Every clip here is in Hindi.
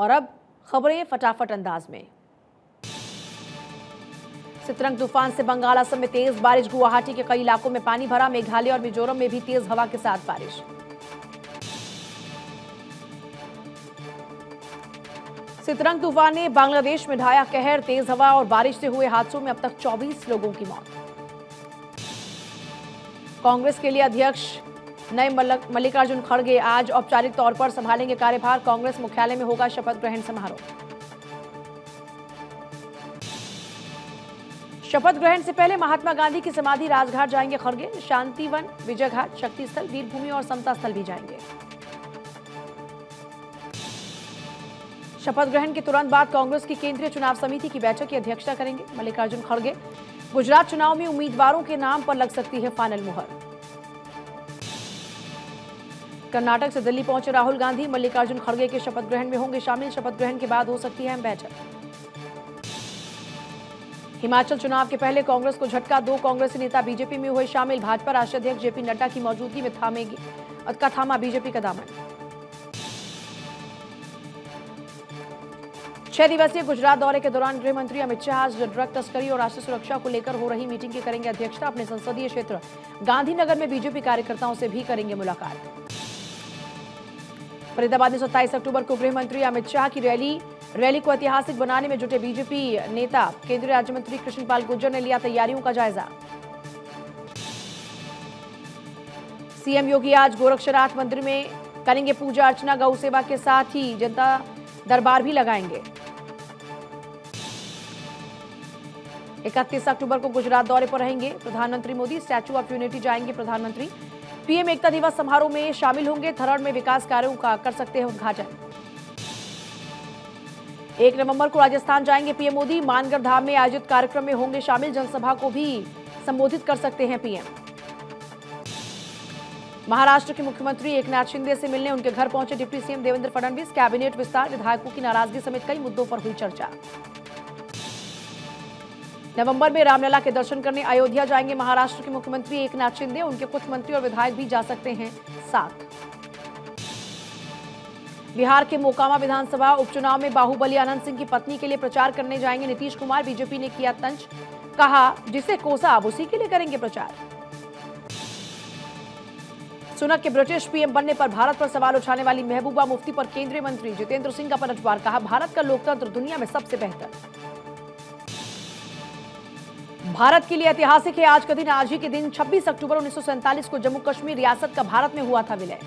और अब खबरें फटाफट अंदाज में। सितरंग तूफान से बंगाल असम में तेज बारिश, गुवाहाटी के कई इलाकों में पानी भरा, मेघालय और मिजोरम में भी तेज हवा के साथ बारिश। सितरंग तूफान ने बांग्लादेश में ढाया कहर, तेज हवा और बारिश से हुए हादसों में अब तक 24 लोगों की मौत। कांग्रेस के लिए अध्यक्ष नए मल्लिकार्जुन खड़गे आज औपचारिक तौर पर संभालेंगे कार्यभार, कांग्रेस मुख्यालय में होगा शपथ ग्रहण समारोह। शपथ ग्रहण से पहले महात्मा गांधी की समाधि राजघाट जाएंगे खड़गे, शांतिवन, विजय घाट, शक्ति स्थल, वीरभूमि और समता स्थल भी जाएंगे। शपथ ग्रहण के तुरंत बाद कांग्रेस की केंद्रीय चुनाव समिति की बैठक की अध्यक्षता करेंगे मल्लिकार्जुन खड़गे। गुजरात चुनाव में उम्मीदवारों के नाम पर लग सकती है फाइनल मुहर। कर्नाटक से दिल्ली पहुंचे राहुल गांधी मल्लिकार्जुन खड़गे के शपथ ग्रहण में होंगे शामिल, शपथ ग्रहण के बाद हो सकती है अहम बैठक। हिमाचल चुनाव के पहले कांग्रेस को झटका, 2 कांग्रेसी नेता बीजेपी में हुए शामिल, भाजपा राष्ट्रीय अध्यक्ष जेपी नड्डा की मौजूदगी में थामा बीजेपी का दामन। 6 दिवसीय गुजरात दौरे के दौरान गृह मंत्री अमित शाह आज ड्रग तस्करी और राष्ट्रीय सुरक्षा को लेकर हो रही मीटिंग की करेंगे अध्यक्षता। अपने संसदीय क्षेत्र गांधीनगर में बीजेपी कार्यकर्ताओं से भी करेंगे मुलाकात। फरीदाबाद में 27 अक्टूबर को गृह मंत्री अमित शाह की रैली को ऐतिहासिक बनाने में जुटे बीजेपी नेता केंद्रीय राज्य मंत्री कृष्णपाल गुर्जर ने लिया तैयारियों का जायजा। सीएम योगी आज गोरक्षनाथ मंदिर में करेंगे पूजा अर्चना, गौ सेवा के साथ ही जनता दरबार भी लगाएंगे। 31 अक्टूबर को गुजरात दौरे पर रहेंगे प्रधानमंत्री मोदी, स्टैच्यू ऑफ यूनिटी जाएंगे प्रधानमंत्री। पीएम एकता दिवस समारोह में शामिल होंगे, थरड़ में विकास कार्यों का कर सकते हैं उद्घाटन। 1 नवंबर को राजस्थान जाएंगे पीएम मोदी, मानगढ़ धाम में आयोजित कार्यक्रम में होंगे शामिल, जनसभा को भी संबोधित कर सकते हैं पीएम। महाराष्ट्र के मुख्यमंत्री एकनाथ शिंदे से मिलने उनके घर पहुंचे deputy CM Devendra Fadnavis, cabinet विस्तार, विधायकों की नाराजगी समेत कई मुद्दों पर हुई चर्चा। नवंबर में रामलला के दर्शन करने अयोध्या जाएंगे महाराष्ट्र के मुख्यमंत्री एकनाथ शिंदे, उनके कुछ मंत्री और विधायक भी जा सकते हैं साथ। बिहार के मोकामा विधानसभा उपचुनाव में बाहुबली आनंद सिंह की पत्नी के लिए प्रचार करने जाएंगे नीतीश कुमार, बीजेपी ने किया तंज, कहा जिसे कोसा अब उसी के लिए करेंगे प्रचार। सुनक के ब्रिटिश पीएम बनने पर भारत पर सवाल उठाने वाली महबूबा मुफ्ती पर केंद्रीय मंत्री जितेंद्र सिंह का पलटवार, कहा भारत का लोकतंत्र दुनिया में सबसे बेहतर। भारत के लिए ऐतिहासिक है आज का दिन, आज ही के दिन 26 अक्टूबर 1947 को जम्मू कश्मीर रियासत का भारत में हुआ था विलय।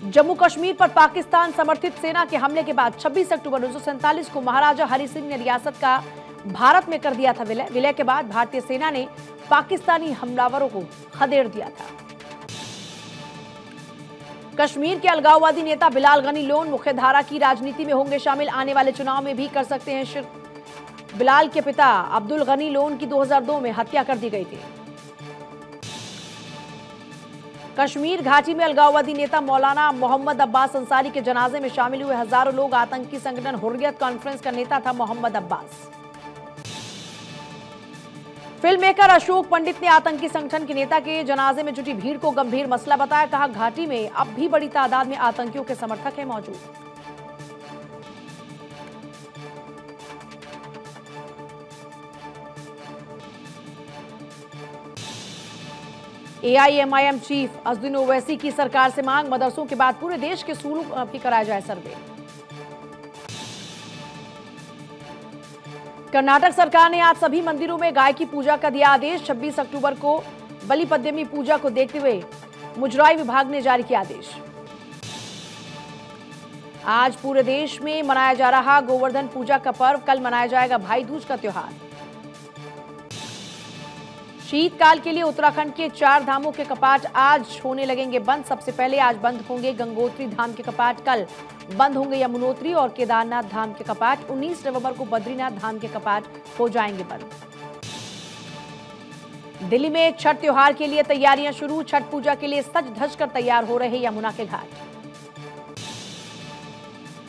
जम्मू कश्मीर पर पाकिस्तान समर्थित सेना के हमले के बाद 26 अक्टूबर 1947 को महाराजा हरि सिंह ने रियासत का भारत में कर दिया था विलय। विलय के बाद भारतीय सेना ने पाकिस्तानी हमलावरों को खदेड़ दिया था। कश्मीर के अलगाववादी नेता बिलाल गनी लोन मुख्यधारा की राजनीति में होंगे शामिल, आने वाले चुनाव में भी कर सकते हैं शिरकत। बिलाल के पिता अब्दुल गनी लोन की 2002 में हत्या कर दी गई थी। कश्मीर घाटी में अलगाववादी नेता मौलाना मोहम्मद अब्बास अंसारी के जनाजे में शामिल हुए हजारों लोग, आतंकी संगठन हुर्रियत कॉन्फ्रेंस का नेता था मोहम्मद अब्बास। फिल्म मेकर अशोक पंडित ने आतंकी संगठन के नेता के जनाजे में जुटी भीड़ को गंभीर मसला बताया, कहा घाटी में अब भी बड़ी तादाद में आतंकियों के समर्थक हैं मौजूद। एआईएमआईएम चीफ असदुद्दीन ओवैसी की सरकार से मांग, मदरसों के बाद पूरे देश के स्कूलों की कराया जाए सर्वे। कर्नाटक सरकार ने आज सभी मंदिरों में गाय की पूजा का दिया आदेश। 26 अक्टूबर को बलिपद्यमी पूजा को देखते हुए मुजराई विभाग ने जारी किया आदेश। आज पूरे देश में मनाया जा रहा गोवर्धन पूजा का पर्व, कल मनाया जाएगा भाई दूज का त्योहार। शीतकाल के लिए उत्तराखंड के 4 धामों के कपाट आज होने लगेंगे बंद। सबसे पहले आज बंद होंगे गंगोत्री धाम के कपाट, कल बंद होंगे यमुनोत्री और केदारनाथ धाम के कपाट। 19 नवंबर को बद्रीनाथ धाम के कपाट हो जाएंगे बंद। दिल्ली में छठ त्योहार के लिए तैयारियां शुरू, छठ पूजा के लिए सज धज कर तैयार हो रहे यमुना के घाट।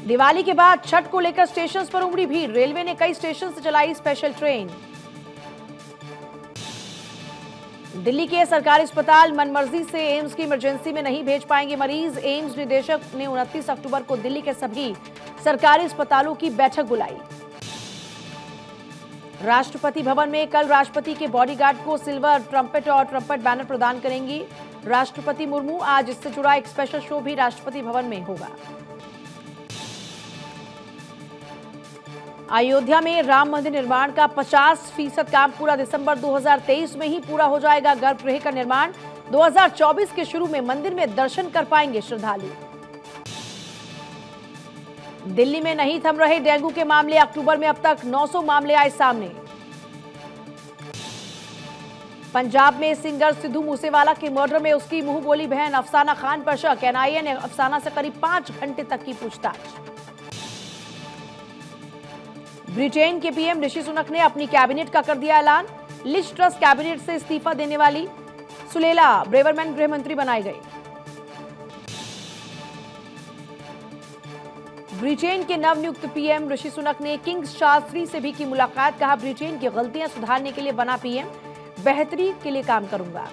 दिवाली के बाद छठ को लेकर स्टेशन पर उमड़ी भीड़, रेलवे ने कई स्टेशन से चलाई स्पेशल ट्रेन। दिल्ली के सरकारी अस्पताल मनमर्जी से एम्स की इमरजेंसी में नहीं भेज पाएंगे मरीज। एम्स निदेशक ने 29 अक्टूबर को दिल्ली के सभी सरकारी अस्पतालों की बैठक बुलाई। राष्ट्रपति भवन में कल राष्ट्रपति के बॉडीगार्ड को सिल्वर ट्रम्पेट और ट्रम्पेट बैनर प्रदान करेंगी राष्ट्रपति मुर्मू। आज इससे जुड़ा एक स्पेशल शो भी राष्ट्रपति भवन में होगा। अयोध्या में राम मंदिर निर्माण का 50% काम पूरा दिसंबर 2023 में ही पूरा हो जाएगा। गर्भगृह का निर्माण 2024 के शुरू में मंदिर में दर्शन कर पाएंगे श्रद्धालु। दिल्ली में नहीं थम रहे डेंगू के मामले। अक्टूबर में अब तक 900 मामले आए सामने। पंजाब में सिंगर सिद्धू मूसेवाला के मर्डर में उसकी मुंह बोली बहन अफसाना खान पर शक। एनआईए ने अफसाना से करीब 5 घंटे तक की पूछताछ। ब्रिटेन के पीएम ऋषि सुनक ने अपनी कैबिनेट का कर दिया ऐलान। लिज ट्रस कैबिनेट से इस्तीफा देने वाली सुलेला ब्रेवरमैन गृह मंत्री बनाए गए। ब्रिटेन के नवनियुक्त पीएम ऋषि सुनक ने किंग्स चार्ल्स III से भी की मुलाकात। कहा ब्रिटेन की गलतियां सुधारने के लिए बना पीएम, बेहतरी के लिए काम करूंगा।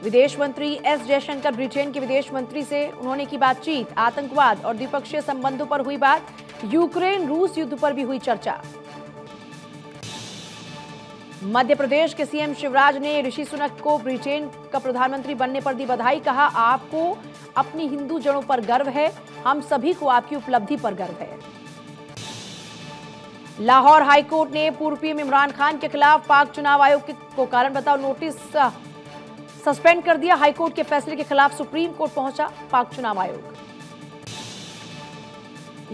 विदेश मंत्री एस जयशंकर ब्रिटेन के विदेश मंत्री से उन्होंने की बातचीत। आतंकवाद और द्विपक्षीय संबंधों पर हुई बात। यूक्रेन रूस युद्ध पर भी हुई चर्चा। मध्य प्रदेश के सीएम शिवराज ने ऋषि सुनक को ब्रिटेन का प्रधानमंत्री बनने पर दी बधाई। कहा आपको अपनी हिंदू जड़ों पर गर्व है, हम सभी को आपकी उपलब्धि पर गर्व है। लाहौर हाईकोर्ट ने पूर्व पीएम इमरान खान के खिलाफ पाक चुनाव आयोग को कारण बताओ नोटिस सस्पेंड कर दिया। हाईकोर्ट के फैसले के खिलाफ सुप्रीम कोर्ट पहुंचा पाक चुनाव आयोग।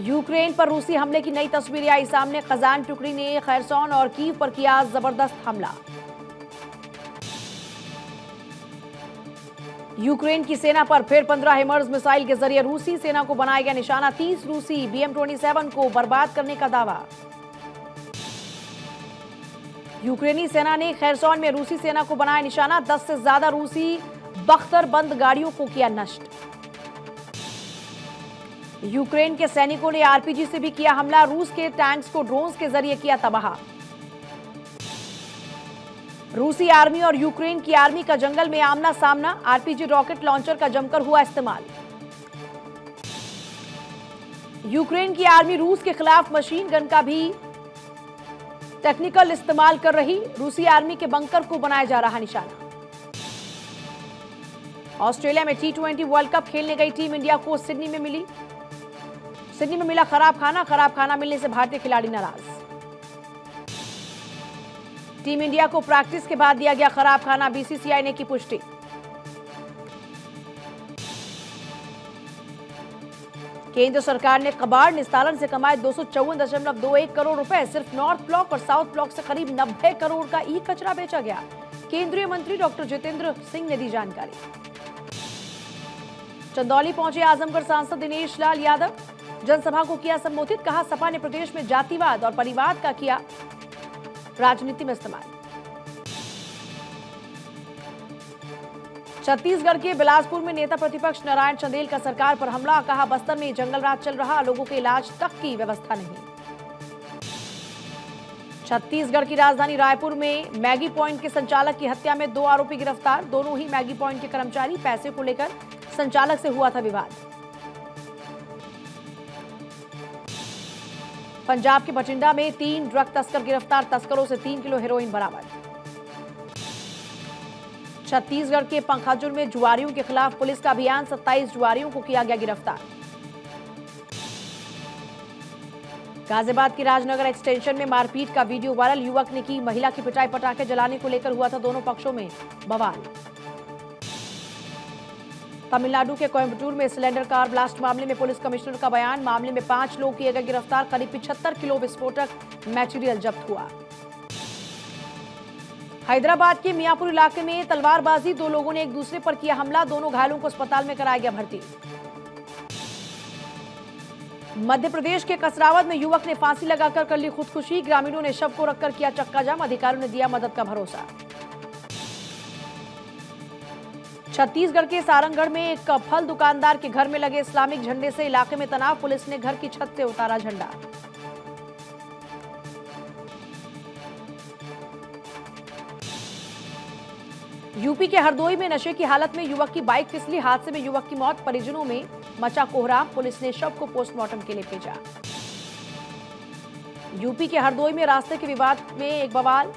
यूक्रेन पर रूसी हमले की नई तस्वीरें आई सामने। खजान टुकड़ी ने खैरसोन और कीव पर किया जबरदस्त हमला। यूक्रेन की सेना पर फिर 15 हिमर्स मिसाइल के जरिए रूसी सेना को बनाया गया निशाना। 30 रूसी BM-27 को बर्बाद करने का दावा। यूक्रेनी सेना ने खैरसोन में रूसी सेना को बनाया निशाना। 10 से ज्यादा रूसी बख्तरबंद गाड़ियों को किया नष्ट। यूक्रेन के सैनिकों ने आरपीजी से भी किया हमला। रूस के टैंक्स को ड्रोन्स के जरिए किया तबाह। रूसी आर्मी और यूक्रेन की आर्मी का जंगल में आमना सामना। आरपीजी रॉकेट लॉन्चर का जमकर हुआ इस्तेमाल। यूक्रेन की आर्मी रूस के खिलाफ मशीन गन का भी टेक्निकल इस्तेमाल कर रही। रूसी आर्मी के बंकर को बनाया जा रहा निशाना। ऑस्ट्रेलिया में T20 वर्ल्ड कप खेलने गई टीम इंडिया को सिडनी में मिला खराब खाना मिलने से भारतीय खिलाड़ी नाराज। टीम इंडिया को प्रैक्टिस के बाद दिया गया खराब खाना। बीसीसीआई ने की पुष्टि। केंद्र सरकार ने कबाड़ निस्तारण से कमाए 254.21 करोड़ रुपए। सिर्फ नॉर्थ ब्लॉक और साउथ ब्लॉक से करीब 90 करोड़ का ई कचरा बेचा गया। केंद्रीय मंत्री डॉक्टर जितेंद्र सिंह ने दी जानकारी। चंदौली पहुंचे आजमगढ़ सांसद दिनेश लाल यादव। जनसभा को किया संबोधित। कहा सपा ने प्रदेश में जातिवाद और परिवाद का किया राजनीति में इस्तेमाल। छत्तीसगढ़ के बिलासपुर में नेता प्रतिपक्ष नारायण चंदेल का सरकार पर हमला। कहा बस्तर में जंगल राज चल रहा, लोगों के इलाज तक की व्यवस्था नहीं। छत्तीसगढ़ की राजधानी रायपुर में मैगी पॉइंट के संचालक की हत्या में 2 आरोपी गिरफ्तार। दोनों ही मैगी पॉइंट के कर्मचारी। पैसे को लेकर संचालक से हुआ था विवाद। पंजाब के बठिंडा में 3 ड्रग तस्कर गिरफ्तार। तस्करों से 3 किलो हेरोइन बरामद। छत्तीसगढ़ के पंखाजुर में जुआरियों के खिलाफ पुलिस का अभियान। 27 जुआरियों को किया गया गिरफ्तार। गाजियाबाद के राजनगर एक्सटेंशन में मारपीट का वीडियो वायरल। युवक ने की महिला की पिटाई। पटाखे जलाने को लेकर हुआ था दोनों पक्षों में बवाल। तमिलनाडु के कोयम्बटूर में सिलेंडर कार ब्लास्ट मामले में पुलिस कमिश्नर का बयान। मामले में 5 लोग किए गए गिरफ्तार। करीब 75 किलो विस्फोटक मटेरियल जब्त हुआ। हैदराबाद के मियापुर इलाके में तलवारबाजी। 2 लोगों ने एक दूसरे पर किया हमला। दोनों घायलों को अस्पताल में कराया गया भर्ती। मध्य प्रदेश के कसरावद में युवक ने फांसी लगाकर कर ली खुदकुशी। ग्रामीणों ने शव को रखकर किया चक्का जाम। अधिकारियों ने दिया मदद का भरोसा। छत्तीसगढ़ के सारंगढ़ में एक फल दुकानदार के घर में लगे इस्लामिक झंडे से इलाके में तनाव। पुलिस ने घर की छत से उतारा झंडा। यूपी के हरदोई में नशे की हालत में युवक की बाइक फिसली, हादसे में युवक की मौत, परिजनों में मचा कोहराम, पुलिस ने शव को पोस्टमार्टम के लिए भेजा। यूपी के हरदोई में रास्ते के विवाद में एक बवाल,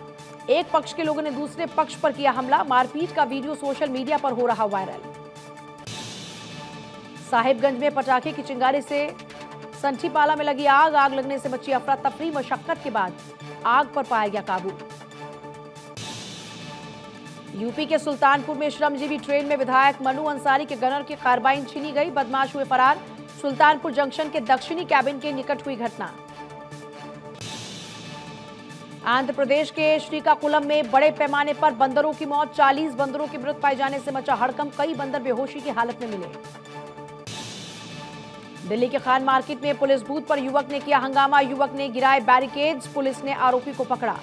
एक पक्ष के लोगों ने दूसरे पक्ष पर किया हमला, मारपीट का वीडियो सोशल मीडिया पर हो रहा वायरल। साहिबगंज में पटाखे की चिंगारी से संठीपाला में लगी आग, आग लगने से मची अफरा तफरी, मशक्कत के बाद आग पर पाया गया काबू। यूपी के सुल्तानपुर में श्रमजीवी ट्रेन में विधायक मनु अंसारी के गनर की कार्बाइन छीनी गई, बदमाश हुए फरार, सुल्तानपुर जंक्शन के दक्षिणी कैबिन के निकट हुई घटना। आंध्र प्रदेश के श्रीकाकुलम में बड़े पैमाने पर बंदरों की मौत, 40 बंदरों की मृत पाए जाने से मचा हड़कंप, कई बंदर बेहोशी की हालत में मिले। दिल्ली के खान मार्केट में पुलिस बूथ पर युवक ने किया हंगामा, युवक ने गिराए बैरिकेड्स, पुलिस ने आरोपी को पकड़ा।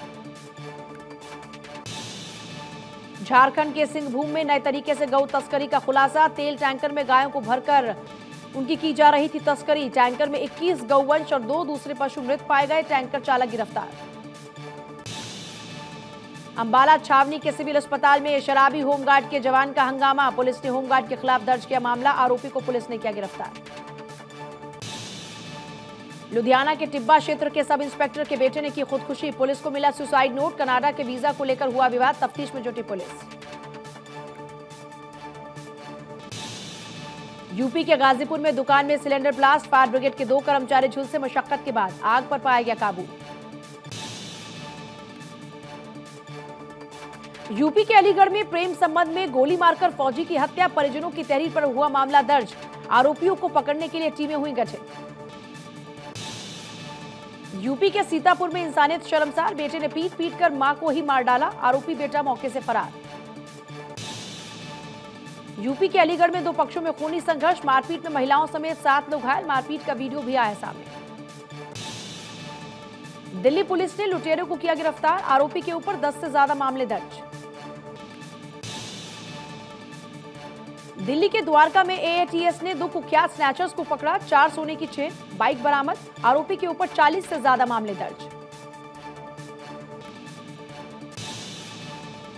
झारखंड के सिंहभूम में नए तरीके से गौ तस्करी का खुलासा, तेल टैंकर में गायों को भरकर उनकी की जा रही थी तस्करी, टैंकर में 21 गौवंश और 2 दूसरे पशु मृत पाए गए, टैंकर चालक गिरफ्तार। अंबाला छावनी के सिविल अस्पताल में शराबी होमगार्ड के जवान का हंगामा, पुलिस ने होमगार्ड के खिलाफ दर्ज किया मामला, आरोपी को पुलिस ने किया गिरफ्तार। लुधियाना के टिब्बा क्षेत्र के सब इंस्पेक्टर के बेटे ने की खुदकुशी, पुलिस को मिला सुसाइड नोट, कनाडा के वीजा को लेकर हुआ विवाद, तफ्तीश में जुटी पुलिस। यूपी के गाजीपुर में दुकान में सिलेंडर ब्लास्ट, फायर ब्रिगेड के 2 कर्मचारी झुलसे, मशक्कत के बाद आग पर पाया गया काबू। यूपी के अलीगढ़ में प्रेम संबंध में गोली मारकर फौजी की हत्या, परिजनों की तहरीर पर हुआ मामला दर्ज, आरोपियों को पकड़ने के लिए टीमें हुई गठित। यूपी के सीतापुर में इंसानियत शर्मसार, बेटे ने पीट पीट कर मां को ही मार डाला, आरोपी बेटा मौके से फरार। यूपी के अलीगढ़ में 2 पक्षों में खूनी संघर्ष, मारपीट में महिलाओं समेत 7 लोग घायल, मारपीट का वीडियो भी आया सामने। दिल्ली पुलिस ने लुटेरों को किया गिरफ्तार, आरोपी के ऊपर 10 से ज्यादा मामले दर्ज। दिल्ली के द्वारका में एएटीएस ने 2 कुख्यात स्नैचर्स को पकड़ा, 4 सोने की चेन, बाइक बरामद, आरोपी के ऊपर 40 से ज्यादा मामले दर्ज।